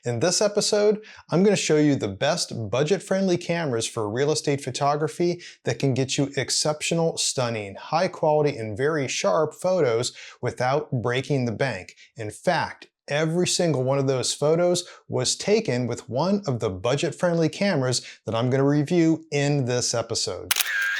In this episode, I'm going to show you the best budget-friendly cameras for real estate photography that can get you exceptional, stunning, high quality, and very sharp photos without breaking the bank. In fact, every single one of those photos was taken with one of the budget-friendly cameras that I'm going to review in this episode.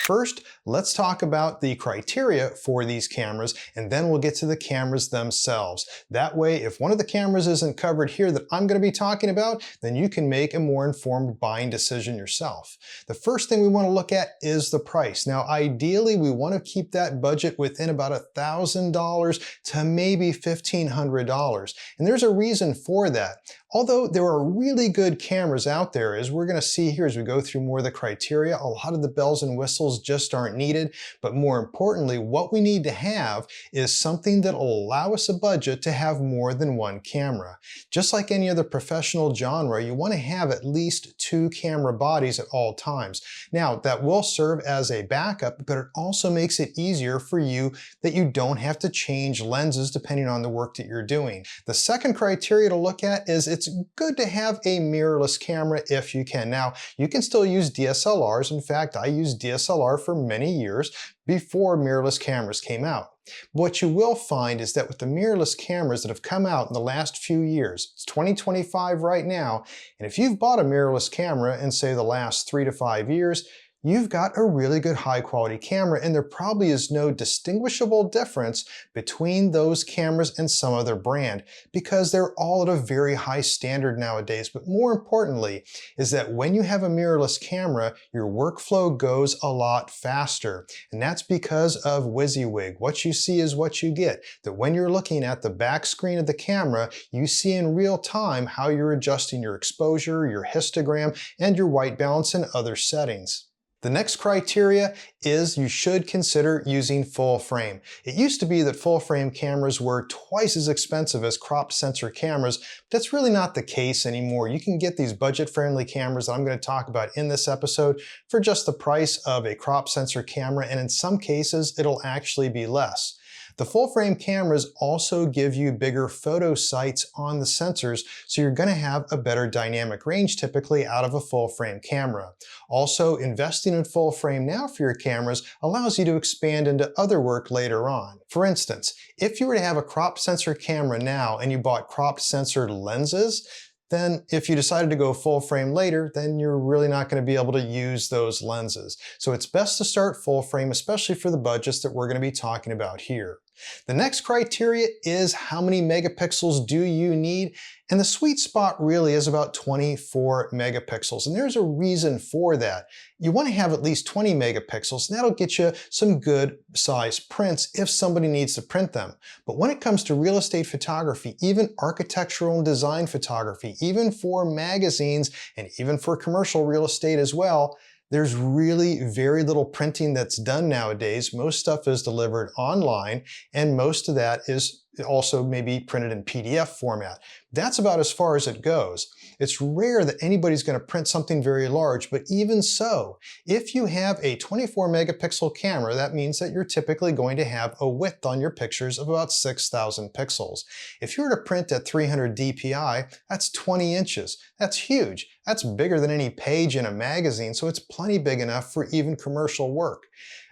First, let's talk about the criteria for these cameras, and then we'll get to the cameras themselves. That way, if one of the cameras isn't covered here that I'm going to be talking about, then you can make a more informed buying decision yourself. The first thing we want to look at is the price. Now, ideally, we want to keep that budget within about $1,000 to maybe $1,500. And there's a reason for that. Although there are really good cameras out there, as we're going to see here as we go through more of the criteria, a lot of the bells and whistles just aren't needed. But more importantly, what we need to have is something that will allow us a budget to have more than one camera. Just like any other professional genre, you want to have at least 2 camera bodies at all times. Now, that will serve as a backup, but it also makes it easier for you that you don't have to change lenses depending on the work that you're doing. The second criteria to look at is it's good to have a mirrorless camera if you can. Now, you can still use DSLRs. In fact, I used DSLR for many years before mirrorless cameras came out. What you will find is that with the mirrorless cameras that have come out in the last few years, it's 2025 right now, and if you've bought a mirrorless camera in, say, the last 3 to 5 years, you've got a really good high quality camera, and there probably is no distinguishable difference between those cameras and some other brand because they're all at a very high standard nowadays. But more importantly is that when you have a mirrorless camera, your workflow goes a lot faster. And that's because of WYSIWYG. What you see is what you get. That when you're looking at the back screen of the camera, you see in real time how you're adjusting your exposure, your histogram, and your white balance and other settings. The next criteria is you should consider using full frame. It used to be that full frame cameras were twice as expensive as crop sensor cameras, but that's really not the case anymore. You can get these budget-friendly cameras that I'm going to talk about in this episode for just the price of a crop sensor camera, and in some cases, it'll actually be less. The full frame cameras also give you bigger photo sights on the sensors, so you're going to have a better dynamic range typically out of a full frame camera. Also, investing in full frame now for your cameras allows you to expand into other work later on. For instance, if you were to have a crop sensor camera now and you bought cropped sensor lenses, then if you decided to go full frame later, then you're really not going to be able to use those lenses. So it's best to start full frame, especially for the budgets that we're going to be talking about here. The next criteria is how many megapixels do you need? And the sweet spot really is about 24 megapixels. And there's a reason for that. You want to have at least 20 megapixels, and that'll get you some good size prints if somebody needs to print them. But when it comes to real estate photography, even architectural and design photography, even for magazines and even for commercial real estate as well, there's really very little printing that's done nowadays. Most stuff is delivered online, and most of that is also maybe printed in PDF format. That's about as far as it goes. It's rare that anybody's going to print something very large, but even so, if you have a 24 megapixel camera, that means that you're typically going to have a width on your pictures of about 6,000 pixels. If you were to print at 300 DPI, that's 20 inches. That's huge. That's bigger than any page in a magazine, so it's plenty big enough for even commercial work.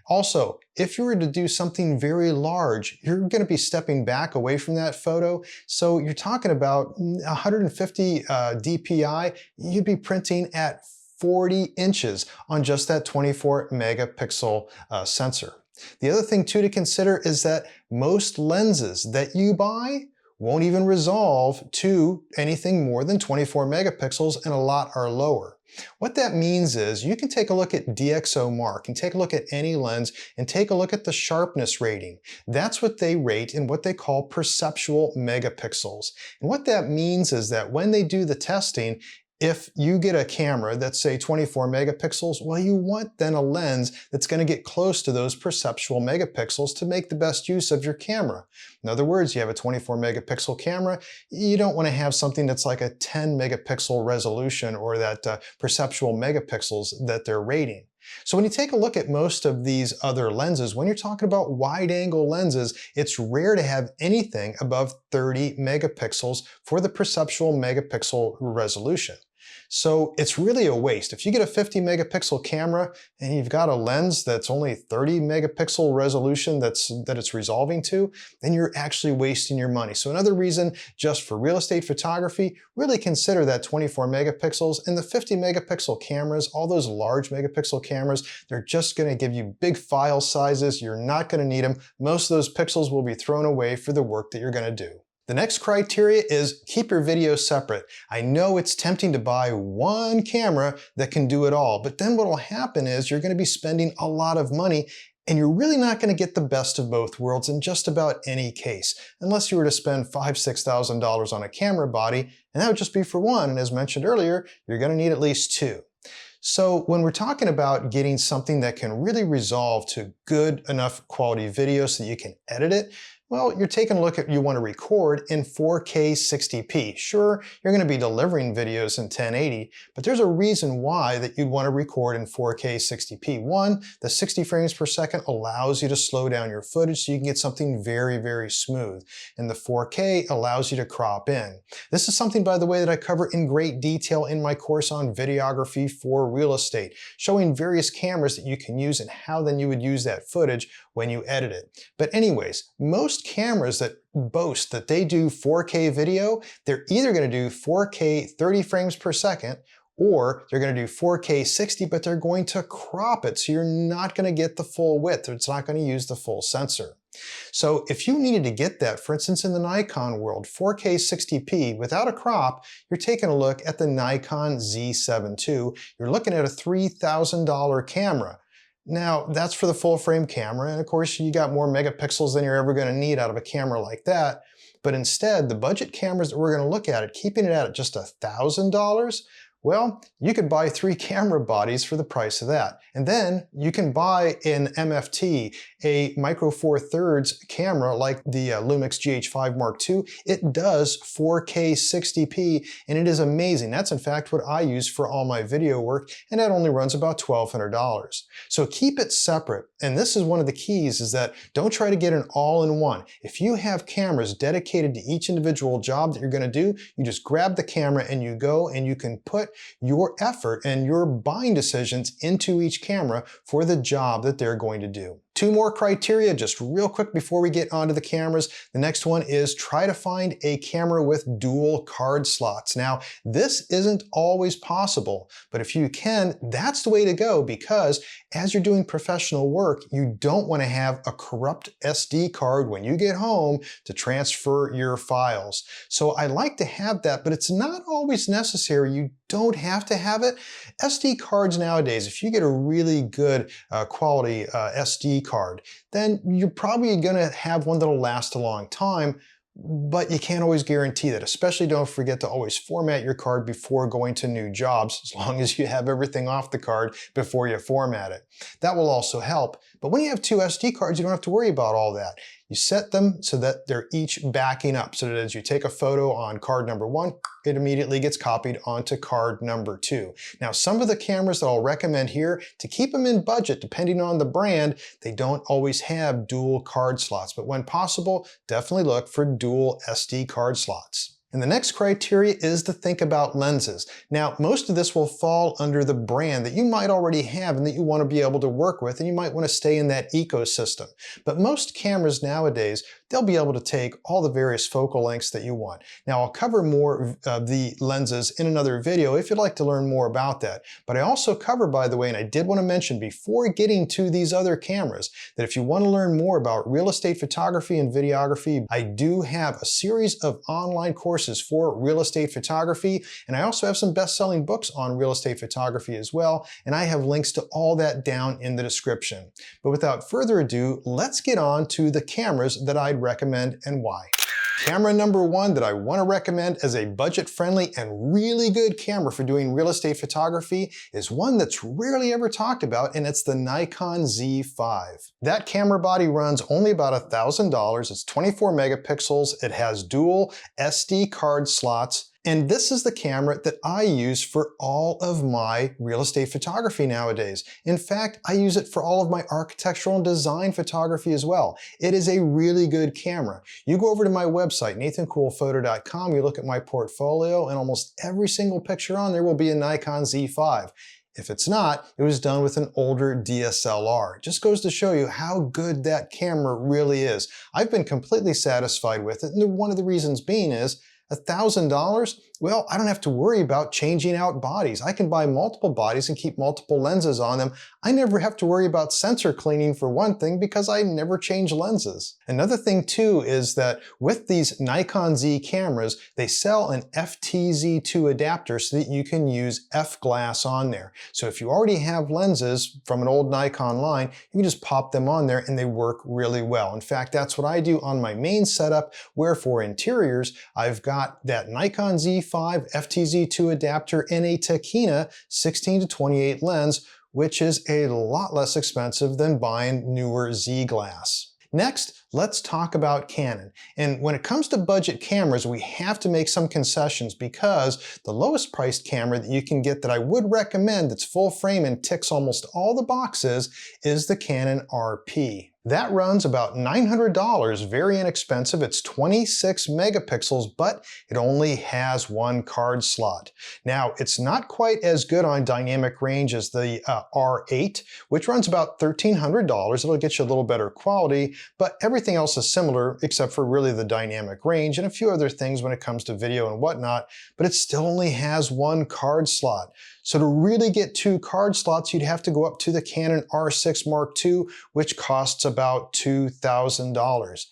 Also, if you were to do something very large, you're going to be stepping back away from that photo. So you're talking about 150 DPI, you'd be printing at 40 inches on just that 24 megapixel sensor. The other thing too to consider is that most lenses that you buy won't even resolve to anything more than 24 megapixels, and a lot are lower. What that means is you can take a look at DxOMark and take a look at any lens and take a look at the sharpness rating. That's what they rate in what they call perceptual megapixels. And what that means is that when they do the testing, if you get a camera that's, say, 24 megapixels, well, you want then a lens that's going to get close to those perceptual megapixels to make the best use of your camera. In other words, you have a 24 megapixel camera, you don't want to have something that's like a 10 megapixel resolution or that perceptual megapixels that they're rating. So when you take a look at most of these other lenses, when you're talking about wide angle lenses, it's rare to have anything above 30 megapixels for the perceptual megapixel resolution. So it's really a waste. If you get a 50 megapixel camera and you've got a lens that's only 30 megapixel resolution that it's resolving to, then you're actually wasting your money. So another reason, just for real estate photography, really consider that 24 megapixels and the 50 megapixel cameras. All those large megapixel cameras, they're just going to give you big file sizes. You're not going to need them. Most of those pixels will be thrown away for the work that you're going to do. The next criteria is keep your video separate. I know it's tempting to buy one camera that can do it all, but then what will happen is you're going to be spending a lot of money and you're really not going to get the best of both worlds in just about any case, unless you were to spend $5,000 to $6,000 on a camera body, and that would just be for one, and as mentioned earlier, you're going to need at least two. So when we're talking about getting something that can really resolve to good enough quality video so that you can edit it, well, you're taking a look at you want to record in 4K 60p. Sure, you're going to be delivering videos in 1080, but there's a reason why that you'd want to record in 4K 60p. One, the 60 frames per second allows you to slow down your footage so you can get something very, very smooth. And the 4K allows you to crop in. This is something, by the way, that I cover in great detail in my course on videography for real estate, showing various cameras that you can use and how then you would use that footage when you edit it. But anyways, most cameras that boast that they do 4K video, they're either going to do 4K 30 frames per second, or they're going to do 4K 60, but they're going to crop it, so you're not going to get the full width, or it's not going to use the full sensor. So if you needed to get that, for instance, in the Nikon world, 4K 60p without a crop, you're taking a look at the Nikon Z7 II. You're looking at a $3,000 camera. Now, that's for the full frame camera, and of course you got more megapixels than you're ever going to need out of a camera like that. But instead, the budget cameras that we're going to look at, keeping it at just $1,000, well, you could buy 3 camera bodies for the price of that. And then you can buy an MFT, a Micro Four Thirds camera like the Lumix GH5 Mark II. It does 4K 60p, and it is amazing. That's in fact what I use for all my video work, and that only runs about $1,200. So keep it separate. And this is one of the keys, is that don't try to get an all-in-one. If you have cameras dedicated to each individual job that you're going to do, you just grab the camera and you go and you can put your effort and your buying decisions into each camera for the job that they're going to do. 2 more criteria just real quick before we get onto the cameras. The next one is try to find a camera with dual card slots. Now, this isn't always possible, but if you can, that's the way to go, because as you're doing professional work, you don't want to have a corrupt SD card when you get home to transfer your files. So I like to have that, but it's not always necessary. You don't have to have it. SD cards nowadays, if you get a really good quality SD card, then you're probably going to have one that'll last a long time, but you can't always guarantee that. Especially don't forget to always format your card before going to new jobs, as long as you have everything off the card before you format it. That will also help. But when you have 2 SD cards, you don't have to worry about all that. You set them so that they're each backing up, so that as you take a photo on card number 1, it immediately gets copied onto card number 2. Now, some of the cameras that I'll recommend here, to keep them in budget, depending on the brand, they don't always have dual card slots, but when possible, definitely look for dual SD card slots. And the next criteria is to think about lenses. Now, most of this will fall under the brand that you might already have and that you want to be able to work with, and you might want to stay in that ecosystem. But most cameras nowadays, they'll be able to take all the various focal lengths that you want. Now, I'll cover more of the lenses in another video if you'd like to learn more about that. But I also cover, by the way, and I did want to mention before getting to these other cameras, that if you want to learn more about real estate photography and videography, I do have a series of online courses for real estate photography, and I also have some best-selling books on real estate photography as well, and I have links to all that down in the description. But without further ado, let's get on to the cameras that I'd recommend and why. Camera number 1 that I want to recommend as a budget-friendly and really good camera for doing real estate photography is one that's rarely ever talked about, and it's the Nikon Z5. That camera body runs only about $1,000. It's 24 megapixels. It has dual SD card slots. And this is the camera that I use for all of my real estate photography nowadays. In fact, I use it for all of my architectural and design photography as well. It is a really good camera. You go over to my website, nathancoolphoto.com, you look at my portfolio, and almost every single picture on there will be a Nikon Z5. If it's not, it was done with an older DSLR. It just goes to show you how good that camera really is. I've been completely satisfied with it, and one of the reasons being is $1,000? Well, I don't have to worry about changing out bodies. I can buy multiple bodies and keep multiple lenses on them. I never have to worry about sensor cleaning for one thing because I never change lenses. Another thing too is that with these Nikon Z cameras, they sell an FTZ2 adapter so that you can use F-glass on there. So if you already have lenses from an old Nikon line, you can just pop them on there and they work really well. In fact, that's what I do on my main setup, where for interiors, I've got that Nikon Z5 FTZ2 adapter and a Takina 16-28 lens, which is a lot less expensive than buying newer Z glass. Next, let's talk about Canon. And when it comes to budget cameras, we have to make some concessions because the lowest priced camera that you can get that I would recommend that's full frame and ticks almost all the boxes is the Canon RP. That runs about $900, very inexpensive. It's 26 megapixels, but it only has one card slot. Now, it's not quite as good on dynamic range as the R8, which runs about $1,300. It'll get you a little better quality, but everything else is similar except for really the dynamic range and a few other things when it comes to video and whatnot, but it still only has one card slot. So to really get two card slots, you'd have to go up to the Canon R6 Mark II, which costs about $2,000.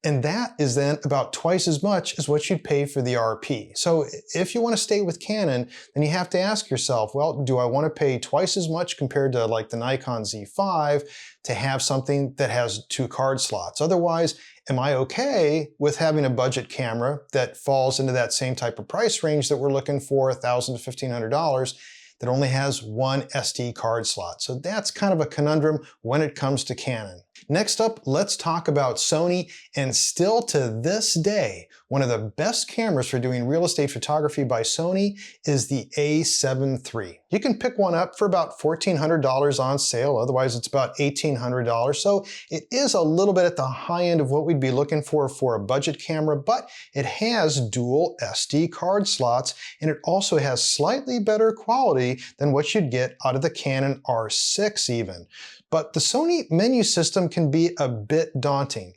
And that is then about twice as much as what you'd pay for the RP. So if you want to stay with Canon, then you have to ask yourself, well, do I want to pay twice as much compared to like the Nikon Z5 to have something that has two card slots? Otherwise, am I okay with having a budget camera that falls into that same type of price range that we're looking for, $1,000 to $1,500, that only has one SD card slot? So that's kind of a conundrum when it comes to Canon. Next up, let's talk about Sony, and still to this day, one of the best cameras for doing real estate photography by Sony is the A7 III. You can pick one up for about $1,400 on sale, otherwise it's about $1,800, so it is a little bit at the high end of what we'd be looking for a budget camera, but it has dual SD card slots, and it also has slightly better quality than what you'd get out of the Canon R6 even. But the Sony menu system can be a bit daunting.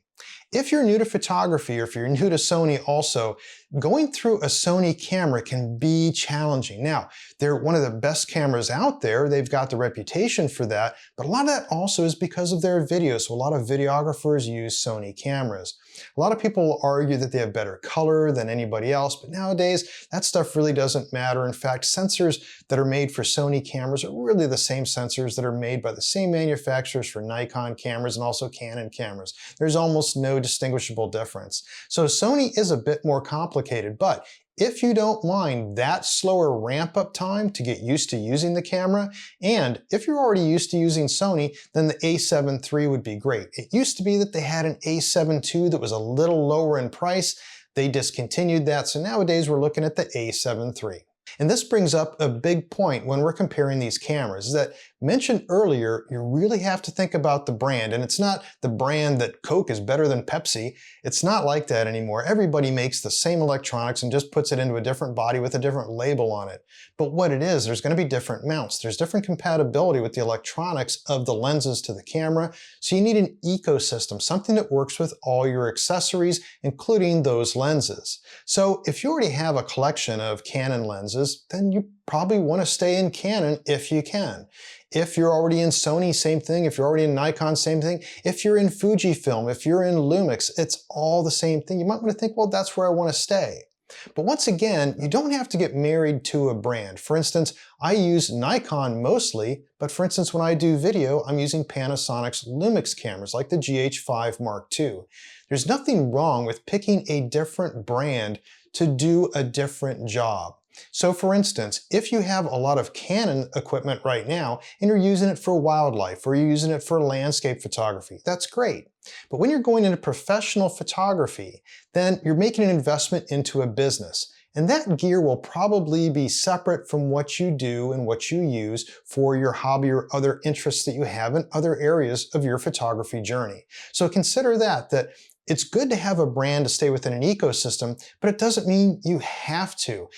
If you're new to photography, or if you're new to Sony also, going through a Sony camera can be challenging. Now, they're one of the best cameras out there. They've got the reputation for that, but a lot of that also is because of their video. So a lot of videographers use Sony cameras. A lot of people argue that they have better color than anybody else, but nowadays that stuff really doesn't matter. In fact, sensors that are made for Sony cameras are really the same sensors that are made by the same manufacturers for Nikon cameras and also Canon cameras. There's almost no distinguishable difference. So Sony is a bit more complicated, but if you don't mind that slower ramp-up time to get used to using the camera, and if you're already used to using Sony, then the A7 III would be great. It used to be that they had an A7 II that was a little lower in price. They discontinued that, so nowadays we're looking at the A7 III. And this brings up a big point when we're comparing these cameras, is that mentioned earlier, you really have to think about the brand, and it's not the brand that Coke is better than Pepsi. It's not like that anymore. Everybody makes the same electronics and just puts it into a different body with a different label on it. But what it is, there's going to be different mounts. There's different compatibility with the electronics of the lenses to the camera. So you need an ecosystem, something that works with all your accessories, including those lenses. So if you already have a collection of Canon lenses, then you probably want to stay in Canon if you can. If you're already in Sony, same thing. If you're already in Nikon, same thing. If you're in Fujifilm, if you're in Lumix, it's all the same thing. You might want to think, well, that's where I want to stay. But once again, you don't have to get married to a brand. For instance, I use Nikon mostly, but for instance, when I do video, I'm using Panasonic's Lumix cameras like the GH5 Mark II. There's nothing wrong with picking a different brand to do a different job. So for instance, if you have a lot of Canon equipment right now and you're using it for wildlife or you're using it for landscape photography, that's great. But when you're going into professional photography, then you're making an investment into a business. And that gear will probably be separate from what you do and what you use for your hobby or other interests that you have in other areas of your photography journey. So consider that it's good to have a brand to stay within an ecosystem, but it doesn't mean you have to.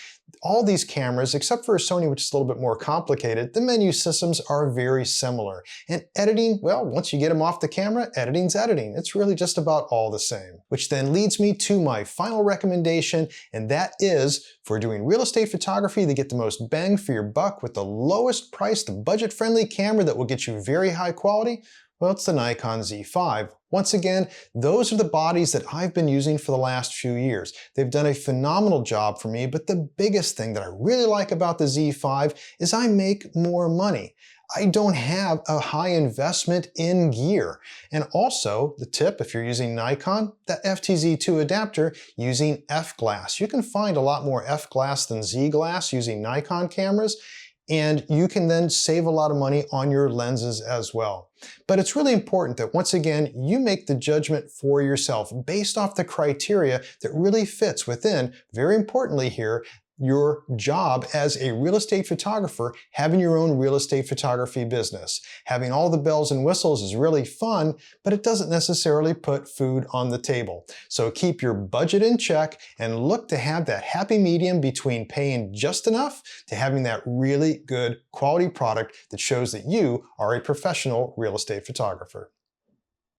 All these cameras, except for a Sony, which is a little bit more complicated, the menu systems are very similar. And editing, well, once you get them off the camera, editing's editing. It's really just about all the same. Which then leads me to my final recommendation, and that is for doing real estate photography to get the most bang for your buck with the lowest priced, budget-friendly camera that will get you very high quality. Well, it's the Nikon Z5. Once again, those are the bodies that I've been using for the last few years. They've done a phenomenal job for me, but the biggest thing that I really like about the Z5 is I make more money. I don't have a high investment in gear. And also, the tip, if you're using Nikon, that FTZ2 adapter using F-glass. You can find a lot more F-glass than Z-glass using Nikon cameras, and you can then save a lot of money on your lenses as well. But it's really important that, once again, you make the judgment for yourself based off the criteria that really fits within, very importantly here, your job as a real estate photographer, having your own real estate photography business. Having all the bells and whistles is really fun, but it doesn't necessarily put food on the table. So keep your budget in check and look to have that happy medium between paying just enough to having that really good quality product that shows that you are a professional real estate photographer.